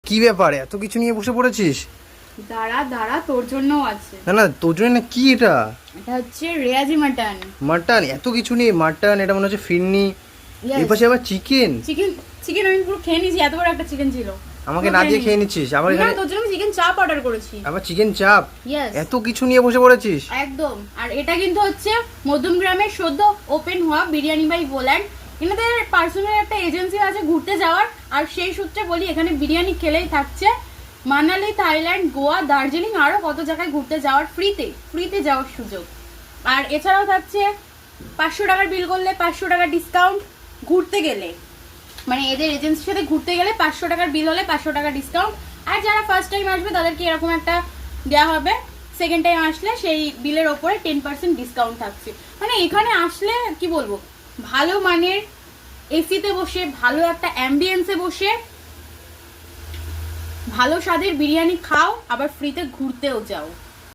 কি ব্যাপার, এত কিছু নিয়ে বসে পড়েছিস? দাঁড়া দাঁড়া, তোর জন্যও আছে। না না, তোর জন্য না। কি এটা? এটা হচ্ছে রেয়াজি মাটন। মাটন? এত কিছু নিয়ে মাটন, এটা মনে হচ্ছে ফিরনি। এই পাশে আবার চিকেন। চিকেন চিকেন আমি পুরো খেয়ে নিয়েছি, এত বড় একটা চিকেন ছিল। আমাকে না দিয়ে খেয়ে নিচ্ছিস আবার না, এখানে? তোর জন্য চিকেন চাপ অর্ডার করেছি। আবার চিকেন চাপ? ইয়েস, এত কিছু নিয়ে বসে পড়েছিস? একদম। আর এটা কিন্তু হচ্ছে মধ্যমগ্রামের সদ্য ওপেন হওয়া বিরিয়ানি বাই ভোল্যান্ড। এনাদের পার্সোনাল একটা এজেন্সি আছে ঘুরতে যাওয়ার, আর সেই সূত্রে বলি এখানে বিরিয়ানি খেলেই থাকছে। মানালি, থাইল্যান্ড, গোয়া, দার্জিলিং আরো কত জায়গায় ঘুরতে যাওয়ার ফ্রিতে যাওয়ার সুযোগ। আর এছাড়াও থাকছে 500 টাকার বিল করলে 500 টাকা ডিসকাউন্ট। ঘুরতে গেলে মানে এদের এজেন্সির সাথে ঘুরতে গেলে 500 টাকার বিল হলে 500 টাকা ডিসকাউন্ট। আর যারা ফার্স্ট টাইম আসবে তাদেরকে এরকম একটা দেওয়া হবে, সেকেন্ড টাইম আসলে সেই বিলের ওপরে 10% ডিসকাউন্ট থাকছে। মানে এখানে আসলে কি বলবো, ভালো মানের এসিতে বসে, ভালো একটা অ্যাম্বিয়েন্সে বসে ভালো স্বাদের বিরিয়ানি খাও, আবার ফ্রিতে ঘুরতেও যাও।